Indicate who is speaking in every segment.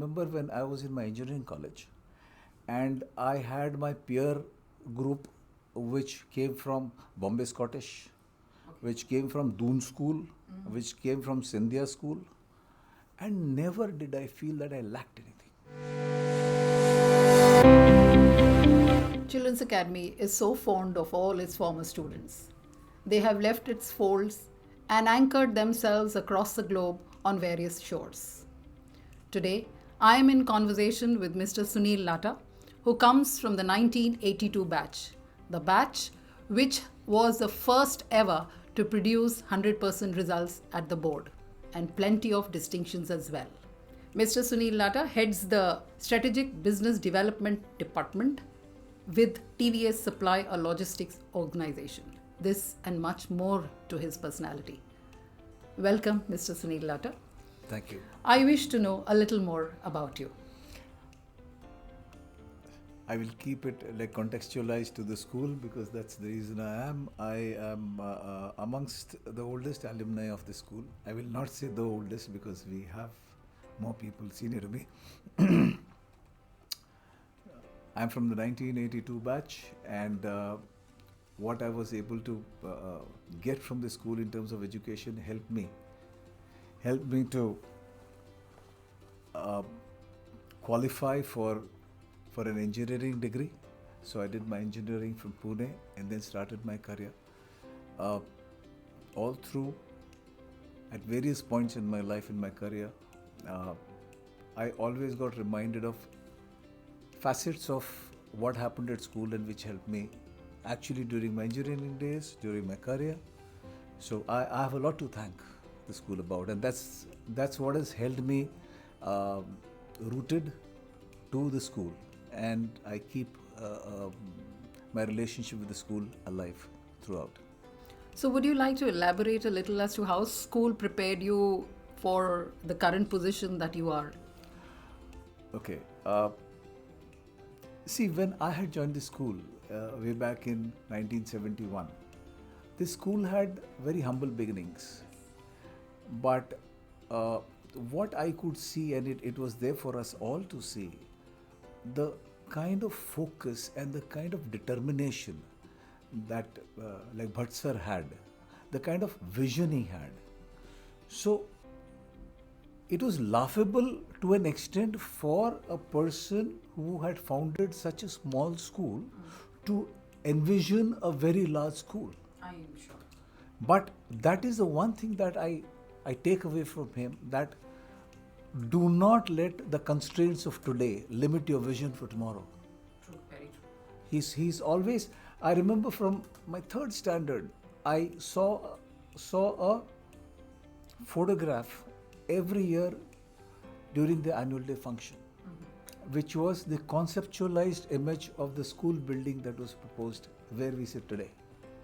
Speaker 1: Remember when I was in my engineering college and I had my peer group which came from Bombay Scottish, which came from Doon School, which came from Scindia School, and never did I feel that I lacked anything.
Speaker 2: Children's Academy is so fond of all its former students. They have left its folds and anchored themselves across the globe on various shores. Today, I am in conversation with Mr. Sunil Lata, who comes from the 1982 batch, the batch which was the first ever to produce 100% results at the board, and plenty of distinctions as well. Mr. Sunil Lata heads the Strategic Business Development Department with TVS Supply a Logistics Organization. This and much more to his personality. Welcome, Mr. Sunil Lata.
Speaker 1: Thank you.
Speaker 2: I wish to know a little more about you.
Speaker 1: I will keep it like contextualized to the school because that's the reason I am. I am amongst the oldest alumni of the school. I will not say the oldest because we have more people senior to me. I'm from the 1982 batch, and what I was able to get from the school in terms of education helped me to qualify for an engineering degree. So I did my engineering from Pune and then started my career. All through, at various points in my life, in my career, I always got reminded of facets of what happened at school and which helped me actually during my engineering days, during my career. So I have a lot to thank the school about, and that's what has held me rooted to the school, and I keep my relationship with the school alive throughout.
Speaker 2: So, would you like to elaborate a little as to how school prepared you for the current position that you are?
Speaker 1: Okay. See, when I had joined the school way back in 1971, the school had very humble beginnings. But what I could see, and it was there for us all to see, the kind of focus and the kind of determination that like Bhatt sir had, the kind of vision he had. So it was laughable to an extent for a person who had founded such a small school to envision a very large school.
Speaker 2: I am sure.
Speaker 1: But that is the one thing that I take away from him, that do not let the constraints of today limit your vision for tomorrow.
Speaker 2: True, very true.
Speaker 1: He's always, I remember from my third standard, I saw a photograph every year during the annual day function, which was the conceptualized image of the school building that was proposed where we sit today.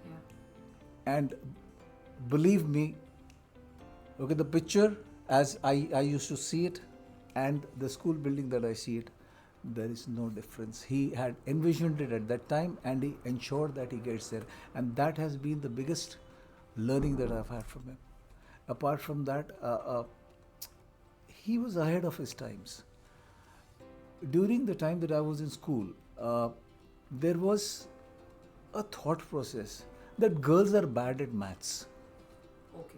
Speaker 2: Yeah.
Speaker 1: And believe me, okay, the picture as I used to see it and the school building that I see it, there is no difference. He had envisioned it at that time and he ensured that he gets there. And that has been the biggest learning that I've had from him. Apart from that, he was ahead of his times. During the time that I was in school, there was a thought process that girls are bad at maths.
Speaker 2: Okay.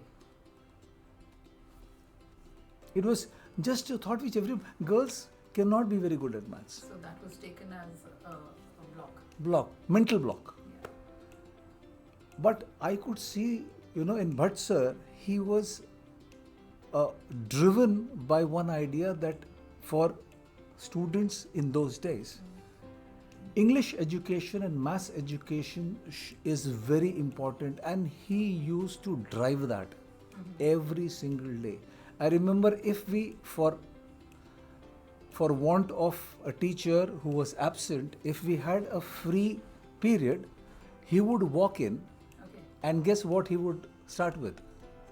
Speaker 1: It was just a thought which girls cannot be very good at maths.
Speaker 2: So that was taken as a
Speaker 1: Mental block.
Speaker 2: Yeah.
Speaker 1: But I could see, in Bhatt sir, he was driven by one idea that for students in those days, English education and maths education is very important, and he used to drive that every single day. I remember if we, for want of a teacher who was absent, if we had a free period, he would walk in,
Speaker 2: Okay.
Speaker 1: and guess what he would start with?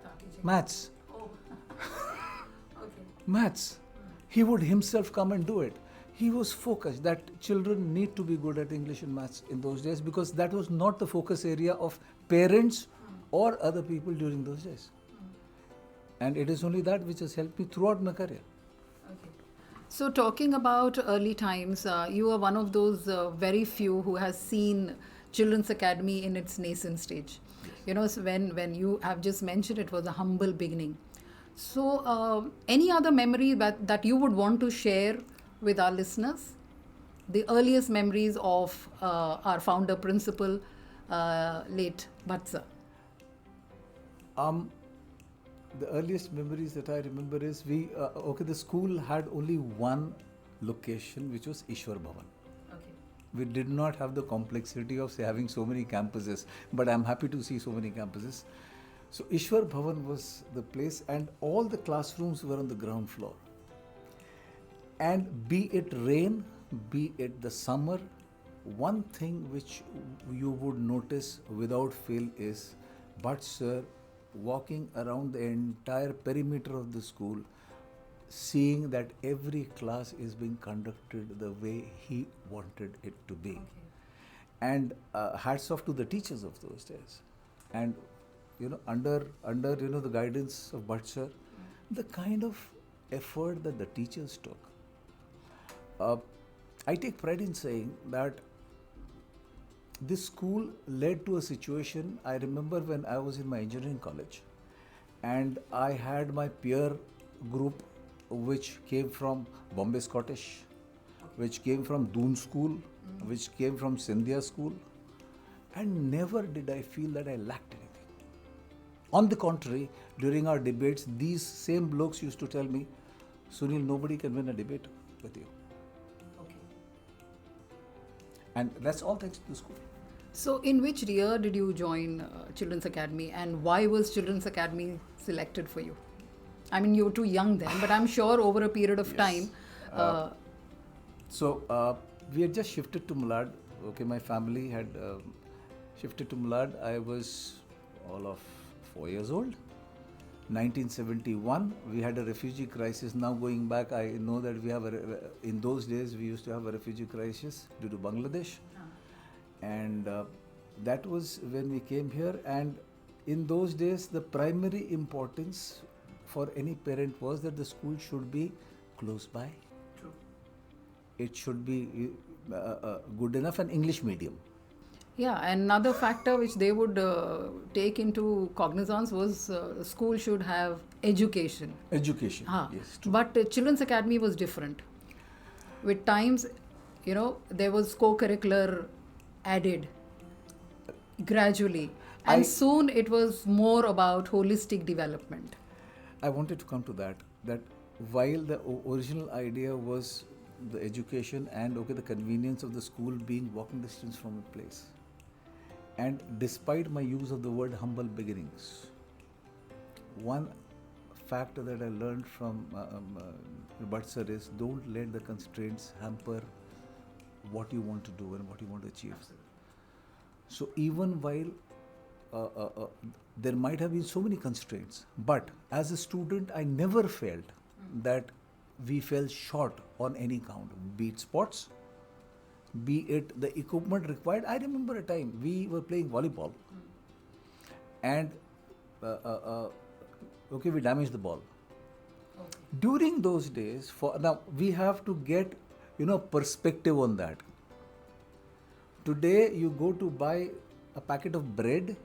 Speaker 2: Start teaching.
Speaker 1: Maths.
Speaker 2: Oh. Okay.
Speaker 1: Maths. He would himself come and do it. He was focused that children need to be good at English and maths in those days, because that was not the focus area of parents or other people during those days. And it is only that which has helped me throughout my career.
Speaker 2: Okay. So, talking about early times, you are one of those very few who has seen Children's Academy in its nascent stage.
Speaker 1: Yes.
Speaker 2: You know, so when you have just mentioned it was a humble beginning. So, any other memory that you would want to share with our listeners? The earliest memories of our founder principal, late Bhatsa.
Speaker 1: Um, the earliest memories that I remember is the school had only one location, which was Ishwar Bhavan.
Speaker 2: Okay.
Speaker 1: We did not have the complexity of say, having so many campuses, but I'm happy to see so many campuses. So Ishwar Bhavan was the place, and all the classrooms were on the ground floor. And be it rain, be it the summer, one thing which you would notice without fail is Bhatt sir walking around the entire perimeter of the school, seeing that every class is being conducted the way he wanted it to be. And hats off to the teachers of those days. And under the guidance of Bhatt sir, the kind of effort that the teachers took. I take pride in saying that this school led to a situation. I remember when I was in my engineering college, and I had my peer group, which came from Bombay Scottish, which came from Doon School, which came from Scindia School, and never did I feel that I lacked anything. On the contrary, during our debates, these same blokes used to tell me, Sunil, nobody can win a debate with you. And that's all thanks to the school.
Speaker 2: So, in which year did you join Children's Academy, and why was Children's Academy selected for you? I mean, you were too young then, but I'm sure over a period of
Speaker 1: Yes.
Speaker 2: time.
Speaker 1: We had just shifted to Malad. Okay, my family had shifted to Malad. I was all of 4 years old. 1971, we had a refugee crisis. Now going back, I know that we have in those days we used to have a refugee crisis due to Bangladesh, and that was when we came here. And in those days, the primary importance for any parent was that the school should be close by.
Speaker 2: True.
Speaker 1: It should be good enough, and English medium.
Speaker 2: Yeah, another factor which they would take into cognizance was school should have education.
Speaker 1: Education.
Speaker 2: Ah,
Speaker 1: Yes, true.
Speaker 2: but Children's Academy was different. With times, there was co-curricular added gradually, and soon it was more about holistic development.
Speaker 1: I wanted to come to that. That while the original idea was the education and the convenience of the school being walking distance from a place, and despite my use of the word humble beginnings, one factor that I learned from Bhatt sir is don't let the constraints hamper what you want to do and what you want to achieve. So even while there might have been so many constraints, but as a student, I never felt that we fell short on any count, be it sports, be it the equipment required. I remember a time we were playing volleyball, and we damaged the ball. During those days, now we have to get perspective on that. Today, you go to buy a packet of bread,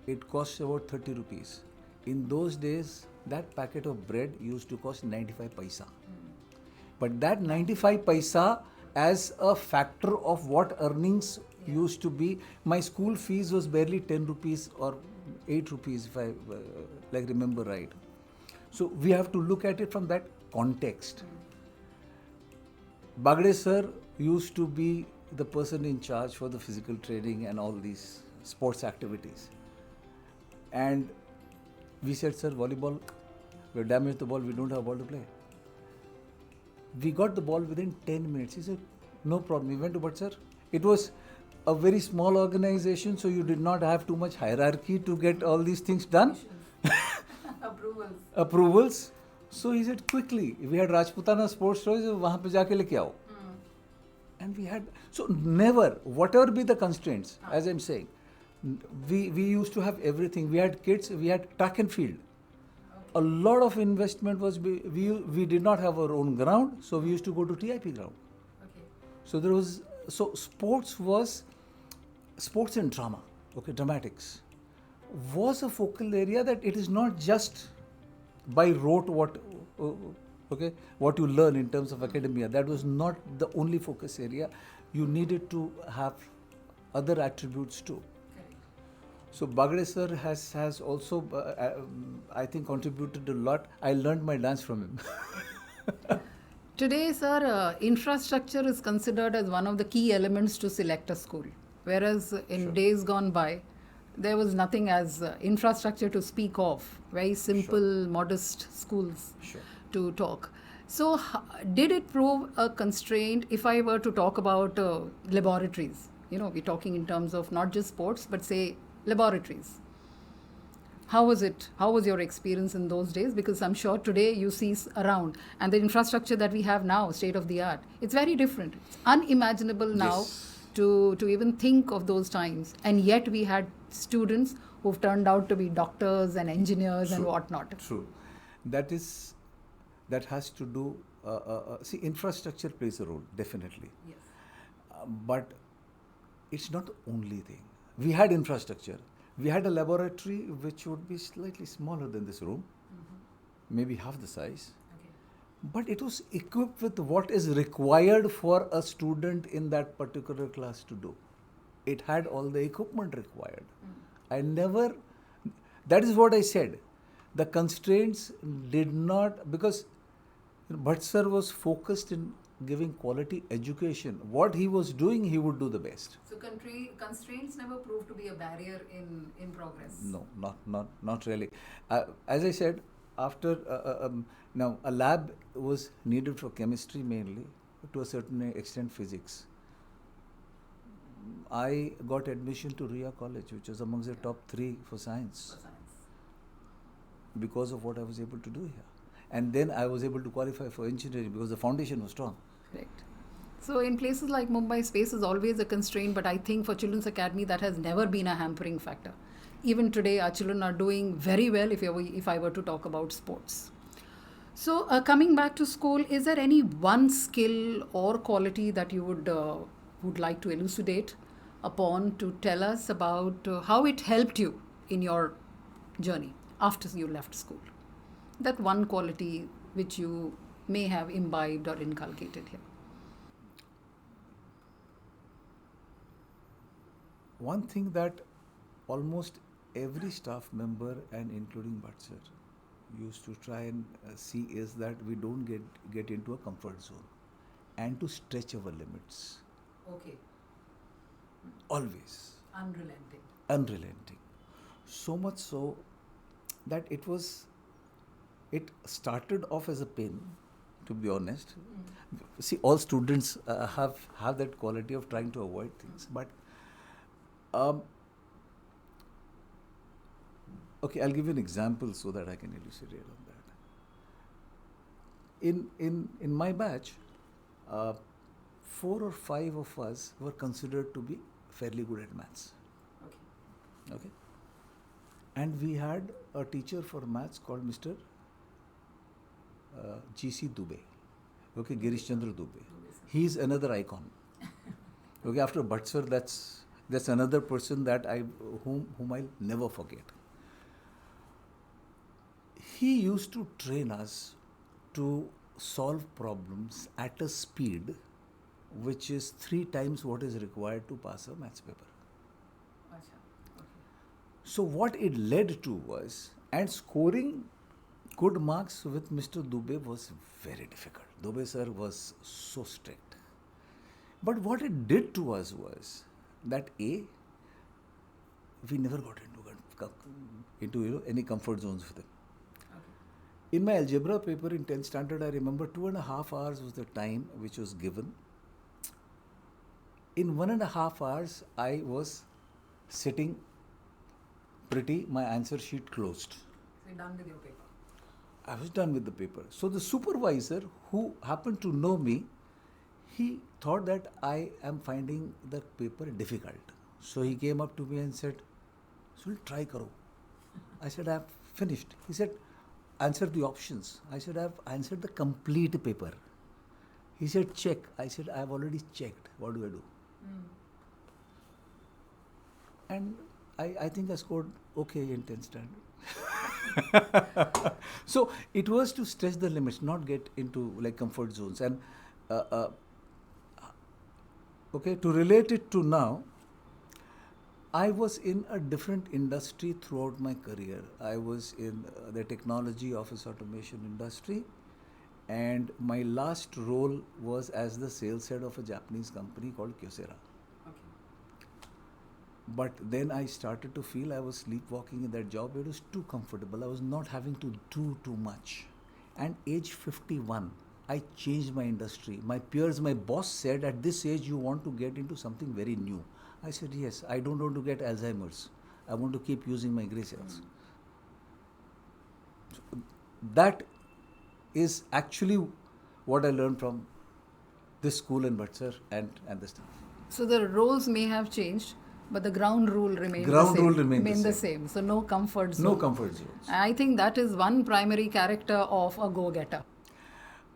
Speaker 1: it costs about 30 rupees. In those days, that packet of bread used to cost 95 paisa. But that 95 paisa, as a factor of what earnings used to be, my school fees was barely 10 rupees or 8 rupees, if I remember right. So we have to look at it from that context. Bagde sir used to be the person in charge for the physical training and all these sports activities. And we said, sir, volleyball, we damaged the ball, we don't have a ball to play. We got the ball within 10 minutes. He said, no problem. We went to Bhatt sir. It was a very small organization, so you did not have too much hierarchy to get all these things done. Approvals. So he said, quickly, we had Rajputana sports stores, wahan pe jaake leke aao. And we had, so never, whatever be the constraints, as I'm saying, we used to have everything. We had kids, we had track and field. A lot of investment was, we did not have our own ground, so we used to go to TIP ground.
Speaker 2: Okay.
Speaker 1: So there was, so sports and drama, okay, dramatics, was a focal area, that it is not just by rote uh, okay, what you learn in terms of academia. That was not the only focus area. You needed to have other attributes too.
Speaker 2: Correct.
Speaker 1: So Bagre sir has also, I think, contributed a lot. I learned my dance from him.
Speaker 2: Today, sir, infrastructure is considered as one of the key elements to select a school. Whereas in
Speaker 1: Sure.
Speaker 2: days gone by, there was nothing as infrastructure to speak of. Very simple, modest schools
Speaker 1: Sure.
Speaker 2: to talk. So, did it prove a constraint if I were to talk about laboratories? We're talking in terms of not just sports, but say laboratories. How was it? How was your experience in those days? Because I'm sure today you see around, and the infrastructure that we have now, state of the art, it's very different. It's unimaginable now
Speaker 1: Yes.
Speaker 2: to even think of those times. And yet we had students who've turned out to be doctors and engineers and
Speaker 1: True.
Speaker 2: whatnot.
Speaker 1: True. That has to do, see, infrastructure plays a role, definitely.
Speaker 2: Yes.
Speaker 1: But it's not the only thing. We had infrastructure. We had a laboratory which would be slightly smaller than this room, maybe half the size.
Speaker 2: Okay.
Speaker 1: But it was equipped with what is required for a student in that particular class to do. It had all the equipment required. I never, that is what I said. The constraints did not, because Bhatt sir was focused in giving quality education. What he was doing, he would do the best.
Speaker 2: So constraints never proved to be a barrier in progress.
Speaker 1: No, not really. As I said, after now a lab was needed for chemistry mainly, to a certain extent physics. I got admission to RIA College, which was amongst the top 3 for science,
Speaker 2: For science.
Speaker 1: because of what I was able to do here. And then I was able to qualify for engineering because the foundation was strong.
Speaker 2: Correct. So in places like Mumbai, space is always a constraint, but I think for Children's Academy that has never been a hampering factor. Even today, our children are doing very well if I were to talk about sports. So coming back to school, is there any one skill or quality that you would like to elucidate upon to tell us about how it helped you in your journey after you left school? That one quality which you may have imbibed or inculcated here.
Speaker 1: One thing that almost every staff member, and including Bhatt sir, used to try and see is that we don't get into a comfort zone and to stretch our limits.
Speaker 2: Okay.
Speaker 1: Always.
Speaker 2: Unrelenting.
Speaker 1: Unrelenting. So much so that it started off as a pain, to be honest. See, all students have that quality of trying to avoid things, but okay, I'll give you an example so that I can elucidate on that. In my batch, 4 or 5 of us were considered to be fairly good at maths. Okay. And we had a teacher for maths called Mr. G.C. Dubey. Okay, Girish Chandra Dubey. He is another icon. Okay, after Bhatt sir, that's another person that whom I'll never forget. He used to train us to solve problems at a speed which is 3 times what is required to pass a maths paper. So what it led to was, and scoring good marks with Mr. Dubey was very difficult. Dubey sir was so strict. But what it did to us was that we never got into any comfort zones with him. In my algebra paper in 10th standard, I remember 2.5 hours was the time which was given. In 1.5 hours, I was sitting pretty, my answer sheet closed.
Speaker 2: So you're done with your paper?
Speaker 1: I was done with the paper. So the supervisor, who happened to know me, he thought that I am finding the paper difficult. So he came up to me and said, "Sunil, try karo." I said, "I have finished." He said, answer the options. I said, I've answered the complete paper. He said, check. I said, I've already checked. What do I do? And I think I scored okay in 10th standard. So it was to stretch the limits, not get into like comfort zones. And okay, to relate it to now, I was in a different industry throughout my career. I was in the technology office automation industry, and my last role was as the sales head of a Japanese company called Kyocera. But then I started to feel I was sleepwalking in that job. It was too comfortable. I was not having to do too much. And age 51, I changed my industry. My peers, my boss said, at this age, you want to get into something very new. I said, yes, I don't want to get Alzheimer's. I want to keep using my grey cells. So that is actually what I learned from this school in Bhatsar and the staff.
Speaker 2: So the roles may have changed, but the ground rule remained the same. So no comfort zone.
Speaker 1: No comfort zones.
Speaker 2: I think that is one primary character of a go-getter.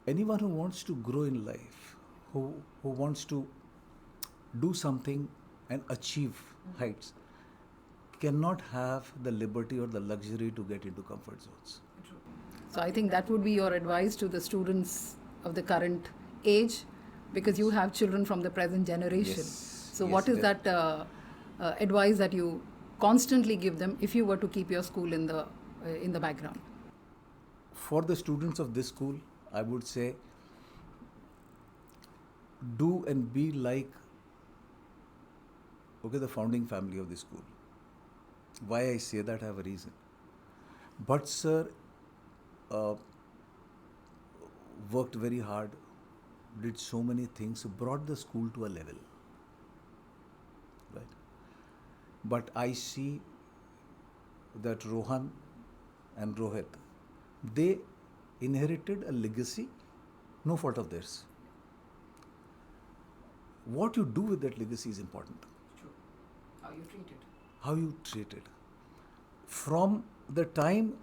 Speaker 1: Anyone who wants to grow in life, who wants to do something and achieve heights, cannot have the liberty or the luxury to get into comfort zones.
Speaker 2: So I think that would be your advice to the students of the current age, because you have children from the present generation.
Speaker 1: Yes.
Speaker 2: So what is that advice that you constantly give them if you were to keep your school in the background?
Speaker 1: For the students of this school, I would say, do and be like the founding family of this school. Why I say that, I have a reason. But sir worked very hard, did so many things, brought the school to a level. Right? But I see that Rohan and Rohit, they inherited a legacy, no fault of theirs. What you do with that legacy is important.
Speaker 2: True. How you treat it.
Speaker 1: How you treat it. From the time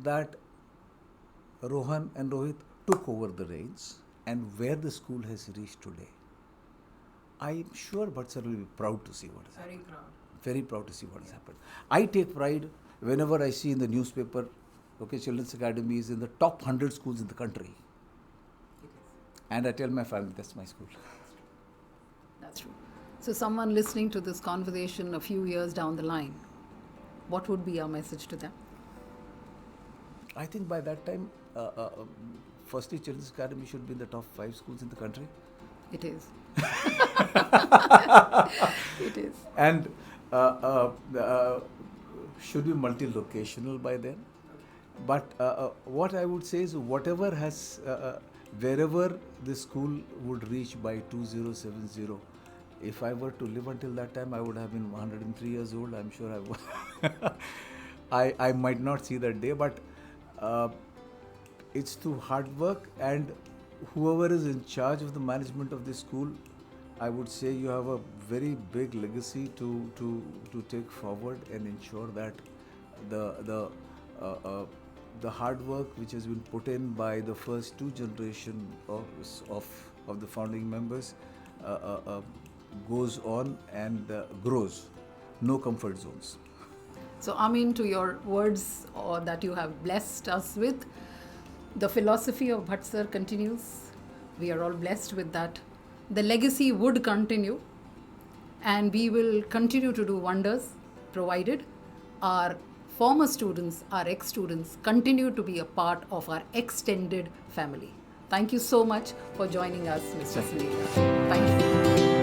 Speaker 1: that Rohan and Rohit took over the reins and where the school has reached today, I'm sure Bhatsar will be proud to see what has happened.
Speaker 2: Very proud.
Speaker 1: Very proud to see what has happened. I take pride whenever I see in the newspaper, Children's Academy is in the top 100 schools in the country. And I tell my family, that's my school.
Speaker 2: That's true. So someone listening to this conversation a few years down the line, what would be our message to them?
Speaker 1: I think by that time, firstly, Children's Academy should be in the top 5 schools in the country.
Speaker 2: It is. It is.
Speaker 1: And should be multi-locational by then. But what I would say is whatever has, wherever the school would reach by 2070, if I were to live until that time, I would have been 103 years old. I'm sure I would. I might not see that day, but it's through hard work, and whoever is in charge of the management of this school, I would say you have a very big legacy to take forward and ensure that the hard work which has been put in by the first 2 generations of the founding members goes on and grows. No comfort zones.
Speaker 2: So, Amin, to your words that you have blessed us with, the philosophy of Bhatsar continues. We are all blessed with that. The legacy would continue, and we will continue to do wonders, provided our former students, our ex-students, continue to be a part of our extended family. Thank you so much for joining us, Mr. Sunil. Thank you.